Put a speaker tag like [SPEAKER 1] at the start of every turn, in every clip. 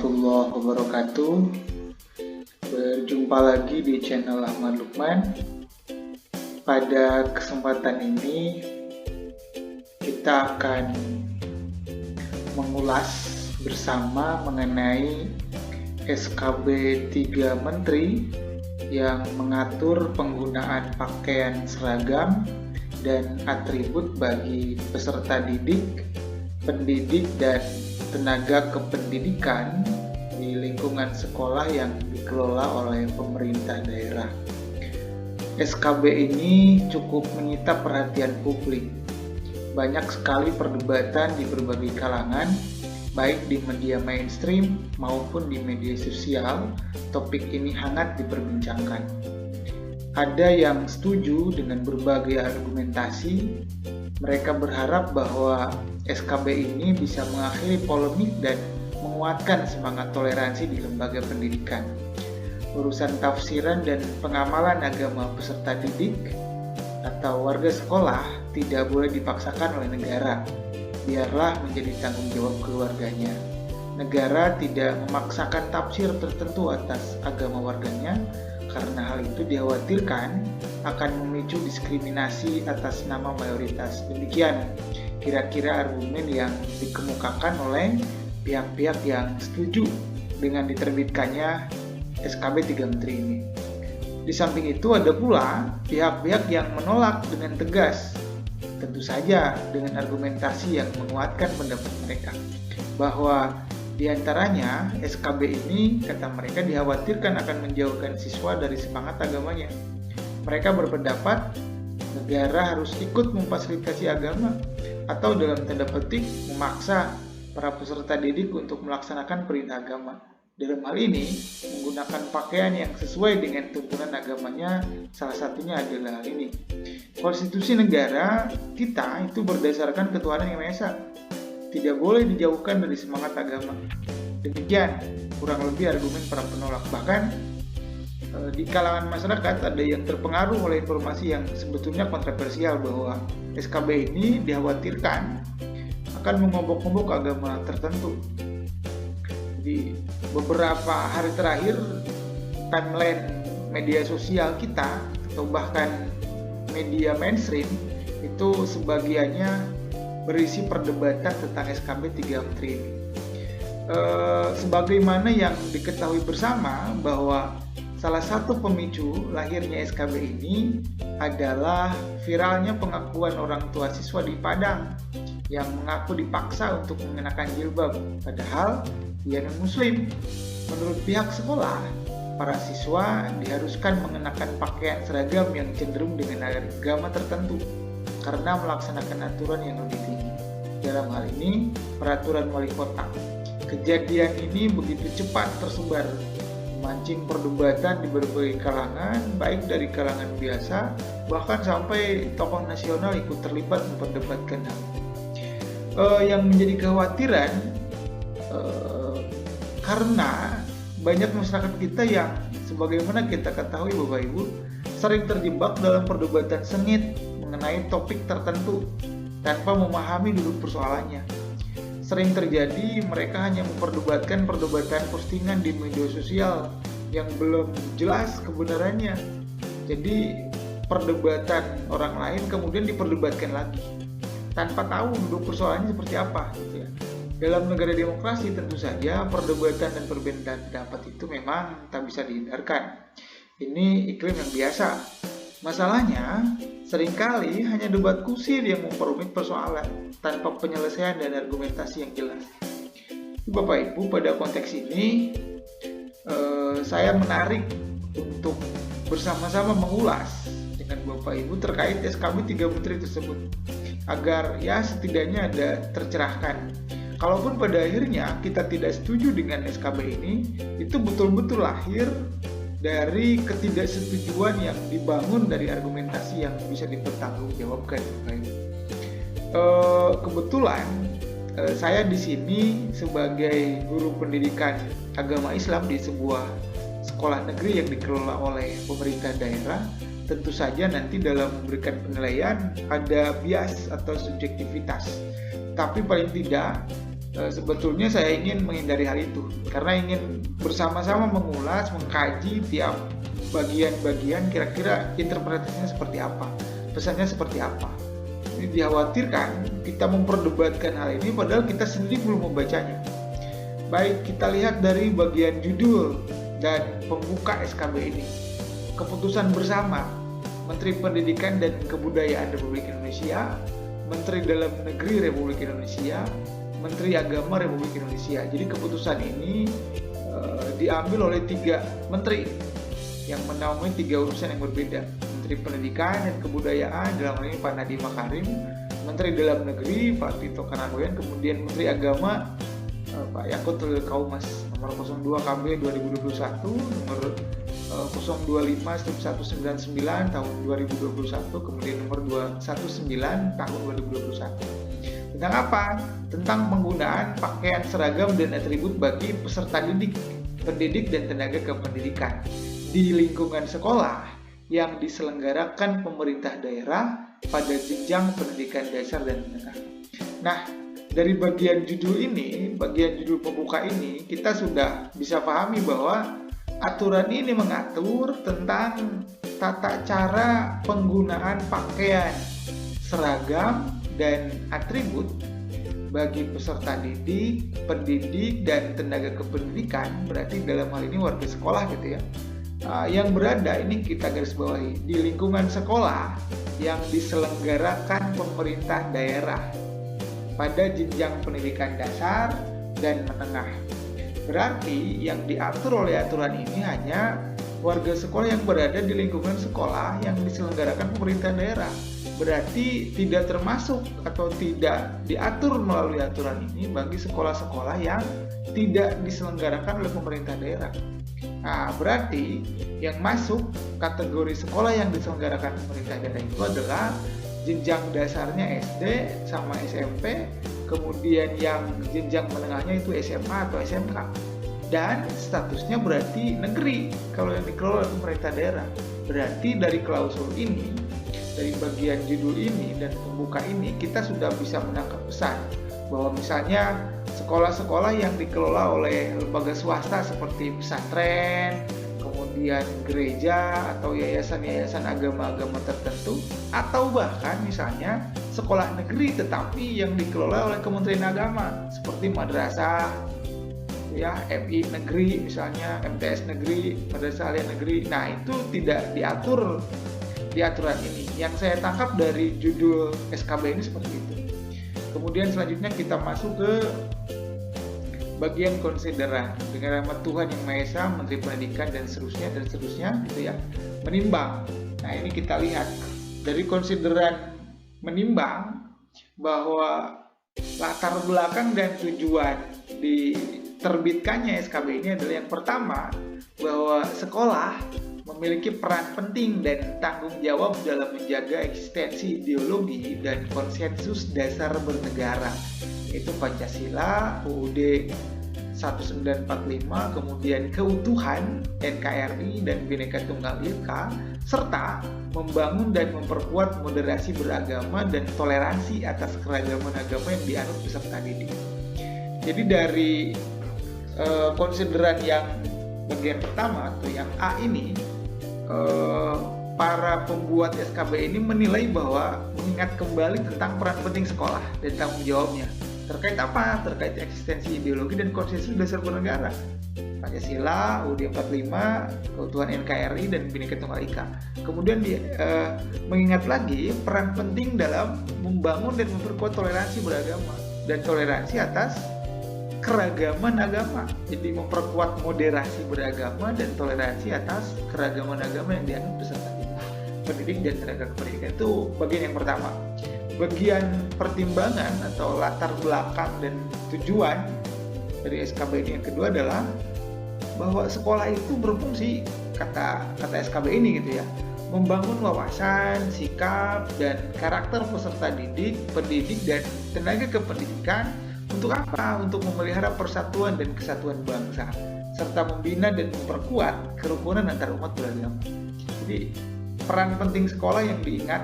[SPEAKER 1] warahmatullahi wabarakatuh. Berjumpa lagi di channel Ahmad Lukman. Pada kesempatan ini kita akan mengulas bersama mengenai SKB 3 Menteri yang mengatur penggunaan pakaian seragam dan atribut bagi peserta didik, pendidik, dan tenaga kependidikan di lingkungan sekolah yang dikelola oleh pemerintah daerah. SKB ini cukup menyita perhatian publik. Banyak sekali perdebatan di berbagai kalangan, baik di media mainstream maupun di media sosial. Topik ini hangat diperbincangkan. Ada yang setuju dengan berbagai argumentasi. Mereka berharap bahwa SKB ini bisa mengakhiri polemik dan menguatkan semangat toleransi di lembaga pendidikan. Urusan tafsiran dan pengamalan agama peserta didik atau warga sekolah tidak boleh dipaksakan oleh negara. Biarlah menjadi tanggung jawab keluarganya. Negara tidak memaksakan tafsir tertentu atas agama warganya, karena hal itu dikhawatirkan akan memicu diskriminasi atas nama mayoritas. Demikian kira-kira argumen yang dikemukakan oleh pihak-pihak yang setuju dengan diterbitkannya SKB 3 Menteri ini. Di samping itu ada pula pihak-pihak yang menolak dengan tegas, tentu saja dengan argumentasi yang menguatkan pendapat mereka, bahwa diantaranya SKB ini, kata mereka, dikhawatirkan akan menjauhkan siswa dari semangat agamanya. Mereka berpendapat negara harus ikut memfasilitasi agama atau dalam tanda petik memaksa para peserta didik untuk melaksanakan perintah agama. Dalam hal ini, menggunakan pakaian yang sesuai dengan tuntunan agamanya, salah satunya adalah hal ini. Konstitusi negara kita itu berdasarkan ketuhanan yang Maha Esa. Tidak boleh dijauhkan dari semangat agama. Demikian kurang lebih argumen para penolak. Bahkan di kalangan masyarakat ada yang terpengaruh oleh informasi yang sebetulnya kontroversial bahwa SKB ini dikhawatirkan akan mengobok-obok agama tertentu. Di beberapa hari terakhir, timeline media sosial kita atau bahkan media mainstream itu sebagiannya berisi perdebatan tentang SKB 3 Menteri ini. Sebagaimana yang diketahui bersama bahwa salah satu pemicu lahirnya SKB ini adalah viralnya pengakuan orang tua siswa di Padang yang mengaku dipaksa untuk mengenakan jilbab, padahal dia non-muslim. Menurut pihak sekolah, para siswa diharuskan mengenakan pakaian seragam yang cenderung dengan agama tertentu karena melaksanakan aturan yang lebih tinggi. Dalam hal ini, peraturan wali kota. Kejadian ini begitu cepat tersebar, memancing perdebatan di berbagai kalangan, baik dari kalangan biasa, bahkan sampai tokoh nasional ikut terlibat memperdebatkan hal ini. Yang menjadi kekhawatiran karena banyak masyarakat kita yang sebagaimana kita ketahui Bapak Ibu sering terjebak dalam perdebatan sengit mengenai topik tertentu tanpa memahami duduk persoalannya. Sering terjadi mereka hanya memperdebatkan perdebatan postingan di media sosial yang belum jelas kebenarannya. Jadi perdebatan orang lain kemudian diperdebatkan lagi tanpa tahu duduk persoalannya seperti apa gitu ya. Dalam negara demokrasi tentu saja perdebatan dan perbedaan pendapat itu memang tak bisa dihindarkan. Ini iklim yang biasa. Masalahnya, seringkali hanya debat kusir yang memperumit persoalan tanpa penyelesaian dan argumentasi yang jelas. Bapak Ibu, pada konteks ini saya menarik untuk bersama-sama mengulas dengan Bapak Ibu terkait SKB 3 Menteri tersebut agar ya setidaknya ada tercerahkan. Kalaupun pada akhirnya kita tidak setuju dengan SKB ini, itu betul-betul lahir dari ketidaksetujuan yang dibangun dari argumentasi yang bisa dipertanggungjawabkan. Kebetulan saya di sini sebagai guru pendidikan agama Islam di sebuah sekolah negeri yang dikelola oleh pemerintah daerah. Tentu saja nanti dalam memberikan penilaian ada bias atau subjektivitas. Tapi paling tidak Sebetulnya saya ingin menghindari hal itu karena ingin bersama-sama mengulas, mengkaji tiap bagian-bagian kira-kira interpretasinya seperti apa, pesannya seperti apa. Ini dikhawatirkan kita memperdebatkan hal ini padahal kita sendiri belum membacanya. Baik, kita lihat dari bagian judul dan pembuka SKB ini. Keputusan bersama Menteri Pendidikan dan Kebudayaan Republik Indonesia, Menteri Dalam Negeri Republik Indonesia, Menteri Agama Republik Indonesia. Jadi keputusan ini diambil oleh 3 menteri yang menaungi 3 urusan yang berbeda. Menteri Pendidikan dan Kebudayaan, dalam hal ini Pak Nadiem Makarim, Menteri Dalam Negeri Pak Tito Karnavian, kemudian Menteri Agama Pak Yakut Kaumas, nomor 02 KB 2021, nomor 025/199 tahun 2021, kemudian nomor 219 tahun 2021. Tentang apa? Tentang penggunaan pakaian seragam dan atribut bagi peserta didik, pendidik, dan tenaga kependidikan di lingkungan sekolah yang diselenggarakan pemerintah daerah pada jenjang pendidikan dasar dan menengah. Nah, dari bagian judul ini, bagian judul pembuka ini, kita sudah bisa pahami bahwa aturan ini mengatur tentang tata cara penggunaan pakaian seragam dan atribut bagi peserta didik, pendidik, dan tenaga kependidikan, berarti dalam hal ini warga sekolah gitu ya, yang berada, ini kita garis bawahi, di lingkungan sekolah yang diselenggarakan pemerintah daerah pada jenjang pendidikan dasar dan menengah. Berarti yang diatur oleh aturan ini hanya warga sekolah yang berada di lingkungan sekolah yang diselenggarakan pemerintah daerah. Berarti tidak termasuk atau tidak diatur melalui aturan ini bagi sekolah-sekolah yang tidak diselenggarakan oleh pemerintah daerah. Nah, berarti yang masuk kategori sekolah yang diselenggarakan pemerintah daerah itu adalah jenjang dasarnya SD sama SMP, kemudian yang jenjang menengahnya itu SMA atau SMK. Dan statusnya berarti negeri kalau yang dikelola oleh pemerintah daerah. Berarti dari klausul ini, dari bagian judul ini dan pembuka ini, kita sudah bisa menangkap pesan bahwa misalnya sekolah-sekolah yang dikelola oleh lembaga swasta seperti pesantren, kemudian gereja atau yayasan-yayasan agama-agama tertentu, atau bahkan misalnya sekolah negeri tetapi yang dikelola oleh Kementerian Agama seperti madrasah ya, MI negeri misalnya, MTS negeri, madrasah aliyah negeri. Nah, itu tidak diatur di aturan ini. Yang saya tangkap dari judul SKB ini seperti itu. Kemudian selanjutnya kita masuk ke bagian konsideran. Dengan rahmat Tuhan Yang Maha Esa, Menteri Pendidikan dan seterusnya gitu ya, menimbang. Nah, ini kita lihat dari konsideran menimbang bahwa latar belakang dan tujuan diterbitkannya SKB ini adalah yang pertama, bahwa sekolah memiliki peran penting dan tanggung jawab dalam menjaga eksistensi ideologi dan konsensus dasar bernegara, yaitu Pancasila, UUD 1945, kemudian keutuhan NKRI dan Bhinneka Tunggal Ika, serta membangun dan memperkuat moderasi beragama dan toleransi atas keragaman agama yang dianut peserta didik. Jadi dari konsideran yang bagian pertama atau yang A ini, para pembuat SKB ini menilai bahwa mengingat kembali tentang peran penting sekolah dan tanggung jawabnya. Terkait apa? Terkait eksistensi ideologi dan konsensus dasar bernegara. Pancasila, UUD 45, keutuhan NKRI dan Bhinneka Tunggal Ika. Kemudian mengingat lagi peran penting dalam membangun dan memperkuat toleransi beragama dan toleransi atas keragaman agama. Jadi memperkuat moderasi beragama dan toleransi atas keragaman agama yang dianut peserta pendidik dan tenaga kependidikan. Itu bagian yang pertama. Bagian pertimbangan atau latar belakang dan tujuan dari SKB ini yang kedua adalah bahwa sekolah itu berfungsi, kata SKB ini gitu ya, membangun wawasan, sikap, dan karakter peserta didik, pendidik, dan tenaga kependidikan. Untuk apa? Untuk memelihara persatuan dan kesatuan bangsa, serta membina dan memperkuat kerukunan antar umat beragama. Jadi peran penting sekolah yang diingat,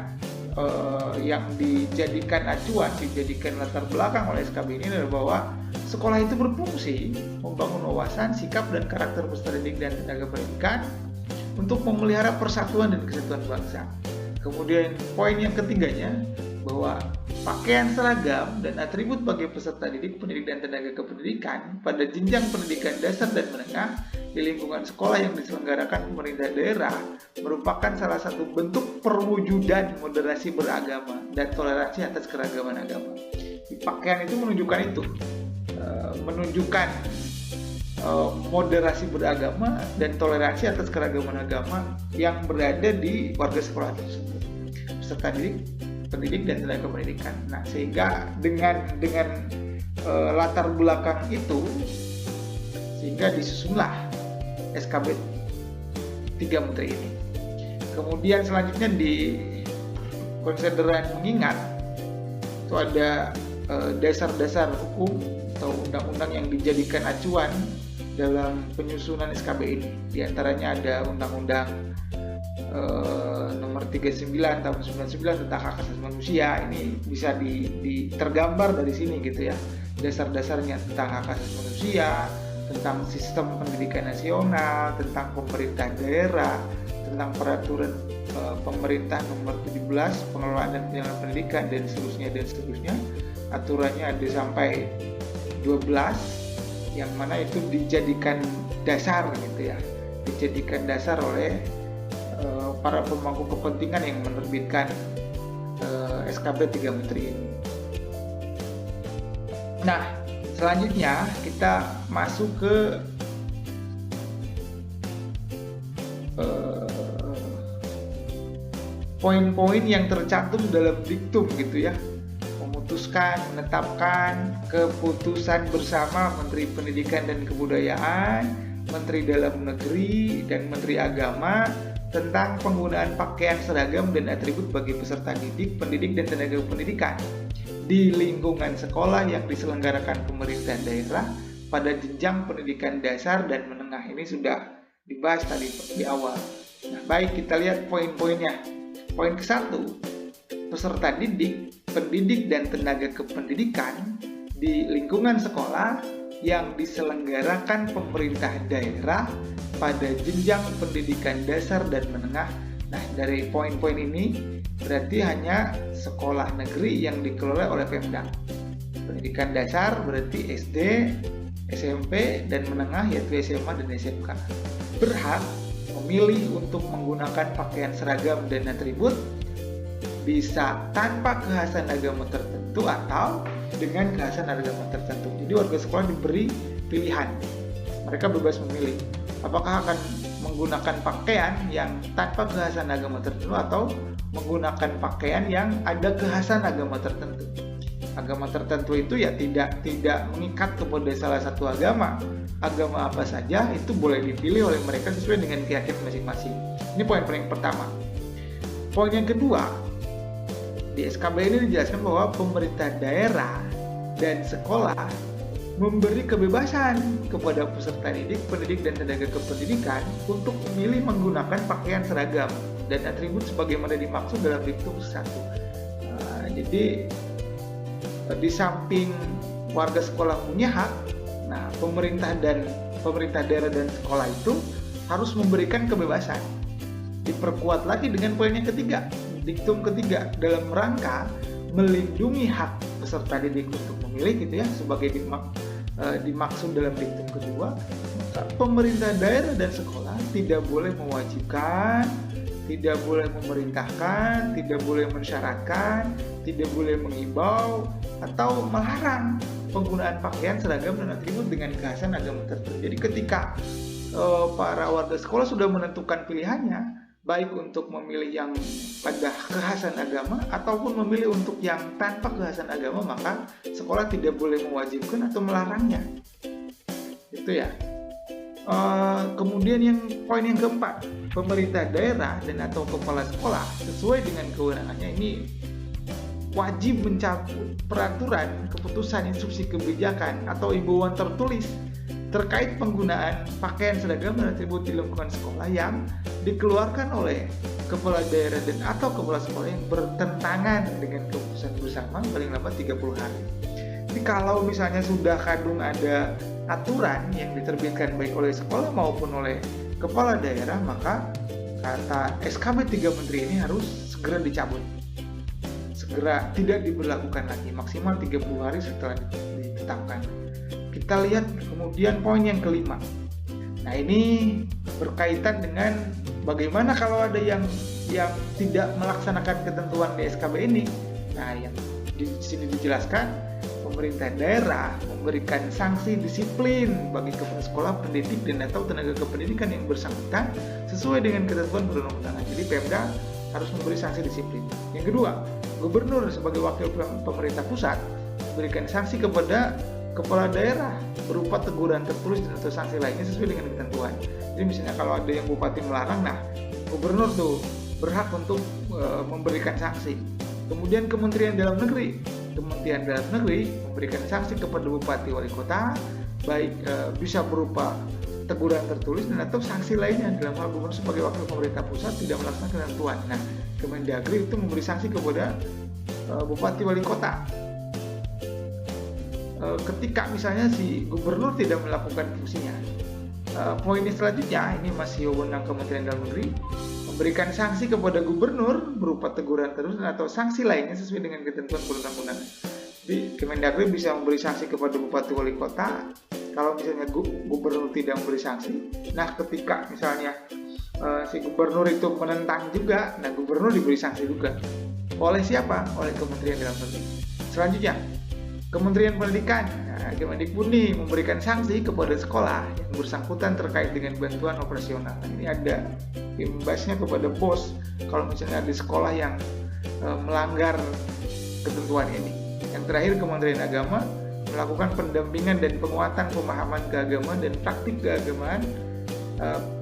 [SPEAKER 1] yang dijadikan acuan, dijadikan latar belakang oleh SKB ini adalah bahwa sekolah itu berfungsi membangun wawasan, sikap, dan karakter peserta didik dan tenaga pendidikan untuk memelihara persatuan dan kesatuan bangsa. Kemudian poin yang ketiganya, bahwa pakaian seragam dan atribut bagi peserta didik, pendidik, dan tenaga kependidikan pada jenjang pendidikan dasar dan menengah di lingkungan sekolah yang diselenggarakan pemerintah daerah merupakan salah satu bentuk perwujudan moderasi beragama dan toleransi atas keragaman agama. Di pakaian itu menunjukkan itu, menunjukkan moderasi beragama dan toleransi atas keragaman agama yang berada di warga sekolah tersebut, peserta didik, pendidik, dan tenaga pendidikan. Nah, sehingga dengan latar belakang itu, sehingga disusunlah SKB 3 Menteri ini. Kemudian selanjutnya di konsideran mengingat itu ada dasar-dasar hukum atau undang-undang yang dijadikan acuan dalam penyusunan SKB ini. Di antaranya ada Undang-Undang nomor 39 tahun 99 tentang hak asasi manusia. Ini bisa tergambar dari sini gitu ya. Dasar-dasarnya tentang hak asasi manusia, tentang sistem pendidikan nasional, tentang pemerintah daerah, tentang peraturan pemerintah nomor 17 pengelolaan dan penyelenggaraan pendidikan, dan seterusnya. Aturannya ada sampai 12 yang mana itu dijadikan dasar gitu ya. Dijadikan dasar oleh para pemangku kepentingan yang menerbitkan SKB 3 Menteri ini. Nah, selanjutnya kita masuk ke poin-poin yang tercantum dalam diktum gitu ya. Memutuskan, menetapkan keputusan bersama Menteri Pendidikan dan Kebudayaan, Menteri Dalam Negeri, dan Menteri Agama tentang penggunaan pakaian seragam dan atribut bagi peserta didik, pendidik, dan tenaga pendidikan di lingkungan sekolah yang diselenggarakan pemerintah daerah pada jenjang pendidikan dasar dan menengah. Ini sudah dibahas tadi di awal. Nah, baik, kita lihat poin-poinnya. Poin ke-1, peserta didik, pendidik, dan tenaga kependidikan di lingkungan sekolah yang diselenggarakan pemerintah daerah pada jenjang pendidikan dasar dan menengah. Nah, dari poin-poin ini berarti hanya sekolah negeri yang dikelola oleh Pemda. Pendidikan dasar berarti SD, SMP, dan menengah yaitu SMA dan SMK. Berhak memilih untuk menggunakan pakaian seragam dan atribut bisa tanpa kekhasan agama tertentu atau dengan kekhasan agama tertentu. Jadi warga sekolah diberi pilihan. Mereka bebas memilih apakah akan menggunakan pakaian yang tanpa kekhasan agama tertentu atau menggunakan pakaian yang ada kekhasan agama tertentu. Agama tertentu itu ya tidak mengikat kepada salah satu agama. Agama apa saja itu boleh dipilih oleh mereka sesuai dengan keyakinan masing-masing. Ini poin-poin yang pertama. Poin yang kedua, di SKB ini dijelaskan bahwa pemerintah daerah dan sekolah memberi kebebasan kepada peserta didik, pendidik, dan tenaga kependidikan untuk memilih menggunakan pakaian seragam dan atribut sebagaimana dimaksud dalam diktum 1. Jadi di samping warga sekolah punya hak, nah pemerintah daerah dan sekolah itu harus memberikan kebebasan. Diperkuat lagi dengan poin yang ketiga, diktum ketiga, dalam rangka melindungi hak peserta didik untuk memilih gitu ya, sebagai dimaksud dalam diktum kedua, pemerintah daerah dan sekolah tidak boleh mewajibkan, tidak boleh memerintahkan, tidak boleh mensyaratkan, tidak boleh mengimbau atau melarang penggunaan pakaian seragam dan atribut dengan kekhasan agama tertentu. Jadi ketika para warga sekolah sudah menentukan pilihannya, baik untuk memilih yang pada kekhasan agama ataupun memilih untuk yang tanpa kekhasan agama, maka sekolah tidak boleh mewajibkan atau melarangnya. Itu ya. Kemudian yang poin yang keempat, pemerintah daerah dan atau kepala sekolah sesuai dengan kewenangannya ini wajib mencabut peraturan, keputusan, instruksi kebijakan atau imbauan tertulis terkait penggunaan pakaian seragam dan atribut di lingkungan sekolah yang dikeluarkan oleh kepala daerah dan atau kepala sekolah yang bertentangan dengan keputusan bersama paling lambat 30 hari. Tapi kalau misalnya sudah kadung ada aturan yang diterbitkan baik oleh sekolah maupun oleh kepala daerah, maka kata SKB 3 Menteri ini harus segera dicabut, segera tidak diberlakukan lagi maksimal 30 hari setelah ditetapkan. Kita lihat kemudian poin yang kelima. Nah, ini berkaitan dengan bagaimana kalau ada yang tidak melaksanakan ketentuan di SKB ini. Nah, yang di sini dijelaskan pemerintah daerah memberikan sanksi disiplin bagi kepala sekolah, pendidik, dan atau tenaga kependidikan yang bersangkutan sesuai dengan ketentuan perundang-undangan. Jadi Pemda harus memberi sanksi disiplin. Yang kedua, gubernur sebagai wakil pemerintah pusat memberikan sanksi kepada kepala daerah berupa teguran tertulis dan atau sanksi lainnya sesuai dengan ketentuan. Jadi misalnya kalau ada yang bupati melarang, nah gubernur tuh berhak untuk memberikan sanksi. Kemudian Kementerian Dalam Negeri memberikan sanksi kepada bupati wali kota, baik bisa berupa teguran tertulis dan atau sanksi lainnya dalam hal gubernur sebagai wakil pemerintah pusat tidak melaksanakan ketentuan. Nah, Kemendagri itu memberi sanksi kepada bupati wali kota ketika misalnya si gubernur tidak melakukan fungsinya. Poin selanjutnya, ini masih wewenang Kementerian Dalam Negeri, memberikan sanksi kepada gubernur berupa teguran tertulis atau sanksi lainnya sesuai dengan ketentuan perundang-undangan. Jadi Kemendagri bisa memberi sanksi kepada bupati wali kota kalau misalnya gubernur tidak memberi sanksi. Nah, ketika misalnya si gubernur itu menentang juga, nah gubernur diberi sanksi juga. Oleh siapa? Oleh Kementerian Dalam Negeri. Selanjutnya, Kementerian Pendidikan, Kemendikbud memberikan sanksi kepada sekolah yang bersangkutan terkait dengan bantuan operasional. Ini ada imbasnya kepada BOS kalau misalnya ada sekolah yang melanggar ketentuan ini. Yang terakhir, Kementerian Agama melakukan pendampingan dan penguatan pemahaman keagamaan dan praktik keagamaan,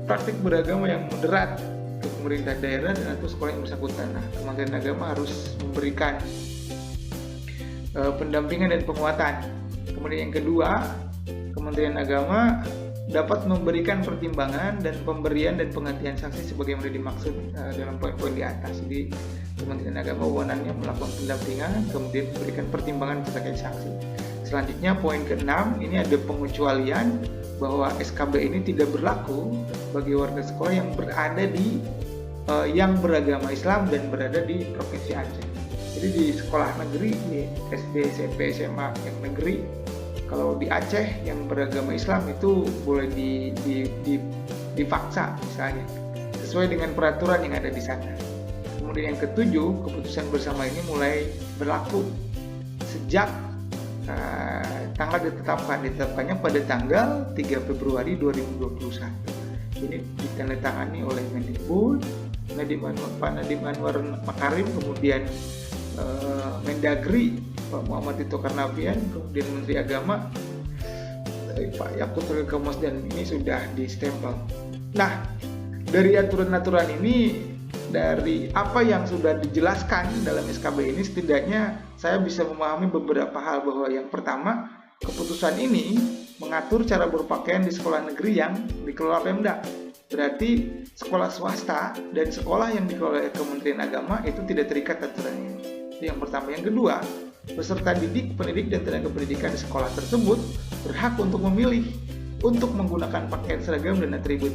[SPEAKER 1] praktik beragama yang moderat ke pemerintah daerah dan atau sekolah yang bersangkutan. Nah, Kementerian Agama harus memberikan pendampingan dan penguatan. Kemudian yang kedua, Kementerian Agama dapat memberikan pertimbangan dan pemberian dan penggantian sanksi sebagaimana dimaksud dalam poin-poin di atas. Jadi Kementerian Agama wewenangnya melakukan pendampingan, kemudian memberikan pertimbangan terkait sanksi. Selanjutnya poin ke-6, ini ada pengecualian bahwa SKB ini tidak berlaku bagi warga sekolah yang berada di yang beragama Islam dan berada di Provinsi Aceh. Jadi di sekolah negeri, di SD, SMP, SMA yang negeri, kalau di Aceh yang beragama Islam itu boleh dipaksa misalnya sesuai dengan peraturan yang ada di sana. Kemudian yang ketujuh, keputusan bersama ini mulai berlaku sejak tanggal ditetapkannya pada tanggal 3 Februari 2021. Ini ditandatangani oleh Mendikbud, Pak Nadiem Anwar Makarim, kemudian Mendagri Pak Muhammad Tito Karnavian, kemudian Menteri Agama Pak Yakut Komas, dan ini sudah distempel. Nah, dari aturan-aturan ini, dari apa yang sudah dijelaskan dalam SKB ini, setidaknya saya bisa memahami beberapa hal. Bahwa yang pertama, keputusan ini mengatur cara berpakaian di sekolah negeri yang dikelola Pemda. Berarti sekolah swasta dan sekolah yang dikelola Kementerian Agama itu tidak terikat aturan ini. Itu yang pertama. Yang kedua, peserta didik, pendidik, dan tenaga pendidikan di sekolah tersebut berhak untuk memilih untuk menggunakan pakaian seragam dan atribut.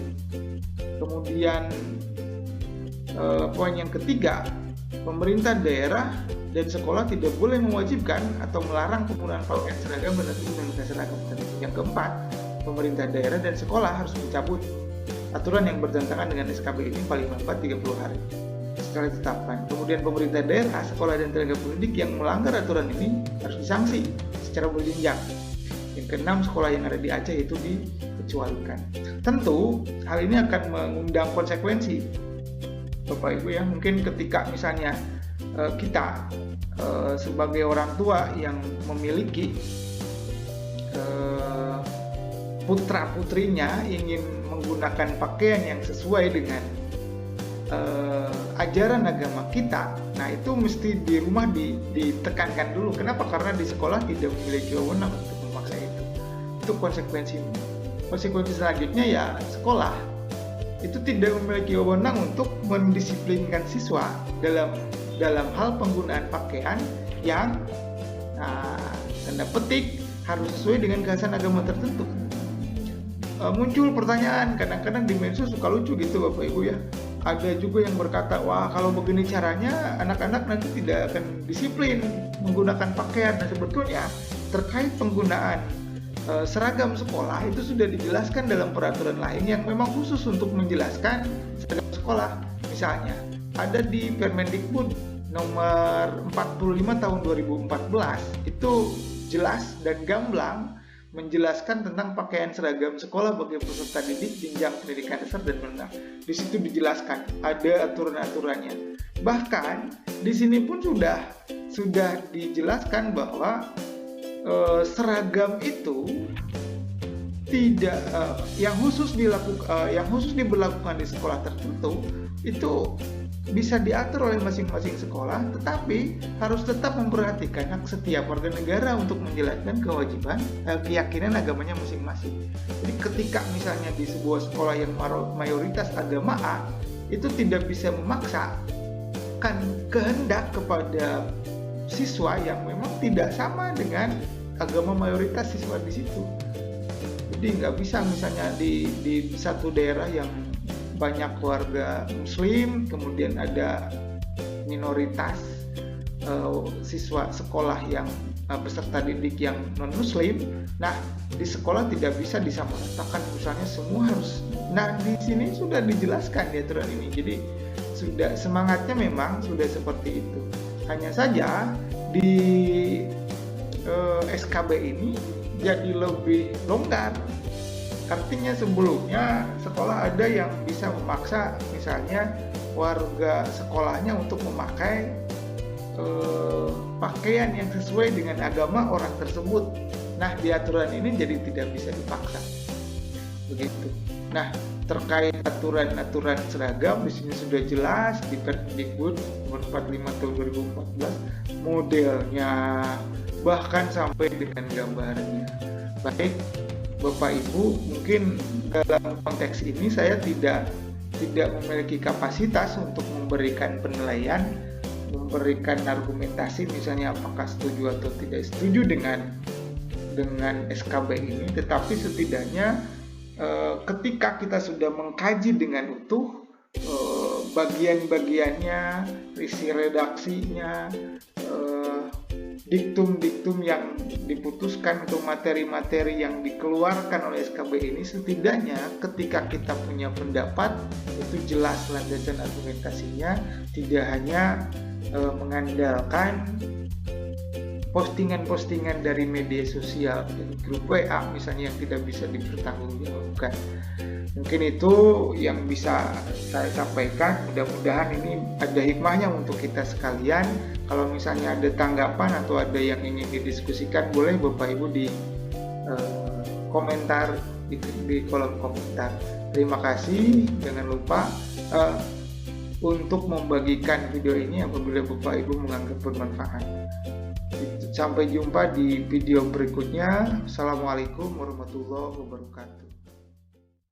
[SPEAKER 1] Kemudian poin yang ketiga, pemerintah daerah dan sekolah tidak boleh mewajibkan atau melarang penggunaan pakaian seragam dan atribut yang seragam. Yang keempat, pemerintah daerah dan sekolah harus mencabut aturan yang bertentangan dengan SKB ini paling lambat 30 hari setelah ditetapkan. Kemudian pemerintah daerah, sekolah, dan tenaga pendidik yang melanggar aturan ini harus disanksi secara berjenjang. Yang keenam, sekolah yang ada di Aceh itu dikecualikan. Tentu hal ini akan mengundang konsekuensi, Bapak Ibu ya. Mungkin ketika misalnya kita sebagai orang tua yang memiliki putra-putrinya ingin menggunakan pakaian yang sesuai dengan ajaran agama kita, nah itu mesti di rumah ditekankan dulu. Kenapa? Karena di sekolah tidak memiliki wewenang untuk memaksa itu. Itu konsekuensinya. Konsekuensi selanjutnya ya, sekolah itu tidak memiliki wewenang untuk mendisiplinkan siswa dalam hal penggunaan pakaian yang tanda petik harus sesuai dengan kehasan agama tertentu. Muncul pertanyaan, kadang-kadang di medsos suka lucu gitu Bapak Ibu ya. Ada juga yang berkata, wah kalau begini caranya anak-anak nanti tidak akan disiplin menggunakan pakaian. Nah sebetulnya terkait penggunaan seragam sekolah itu sudah dijelaskan dalam peraturan lain yang memang khusus untuk menjelaskan seragam sekolah. Misalnya ada di Permendikbud nomor 45 tahun 2014 itu jelas dan gamblang menjelaskan tentang pakaian seragam sekolah bagi peserta didik jenjang pendidikan dasar dan menengah. Di situ dijelaskan ada aturan-aturannya. Bahkan di sini pun sudah dijelaskan bahwa seragam itu tidak yang khusus diberlakukan di sekolah tertentu itu bisa diatur oleh masing-masing sekolah, tetapi harus tetap memperhatikan hak setiap warga negara untuk menjalankan kewajiban keyakinan agamanya masing-masing. Jadi ketika misalnya di sebuah sekolah yang mayoritas agama A, itu tidak bisa memaksakan kehendak kepada siswa yang memang tidak sama dengan agama mayoritas siswa di situ. Jadi nggak bisa misalnya di satu daerah yang banyak keluarga muslim, kemudian ada minoritas siswa sekolah yang peserta didik yang non muslim. Nah di sekolah tidak bisa disamaratakan misalnya semua harus. Nah di sini sudah dijelaskan di aturan ini, jadi sudah semangatnya memang sudah seperti itu. Hanya saja di SKB ini jadi lebih longgar. Artinya sebelumnya sekolah ada yang bisa memaksa misalnya warga sekolahnya untuk memakai pakaian yang sesuai dengan agama orang tersebut. Nah di aturan ini jadi tidak bisa dipaksa. Begitu. Nah terkait aturan-aturan seragam di sini sudah jelas di Permendikbud nomor 45 tahun 2014 modelnya bahkan sampai dengan gambarnya. Baik Bapak Ibu, mungkin dalam konteks ini saya tidak memiliki kapasitas untuk memberikan penilaian, memberikan argumentasi misalnya apakah setuju atau tidak setuju dengan SKB ini, tetapi setidaknya ketika kita sudah mengkaji dengan utuh bagian-bagiannya, isi redaksinya, diktum-diktum yang diputuskan untuk materi-materi yang dikeluarkan oleh SKB ini, setidaknya ketika kita punya pendapat itu jelas landasan argumentasinya, tidak hanya mengandalkan postingan-postingan dari media sosial, dari grup WA misalnya yang tidak bisa dipertanggungjawabkan. Mungkin itu yang bisa saya sampaikan. Mudah-mudahan ini ada hikmahnya untuk kita sekalian. Kalau misalnya ada tanggapan atau ada yang ingin didiskusikan, boleh Bapak Ibu di komentar di kolom komentar. Terima kasih. Jangan lupa untuk membagikan video ini apabila Bapak Ibu menganggap bermanfaat. Sampai jumpa di video berikutnya. Assalamualaikum warahmatullahi wabarakatuh.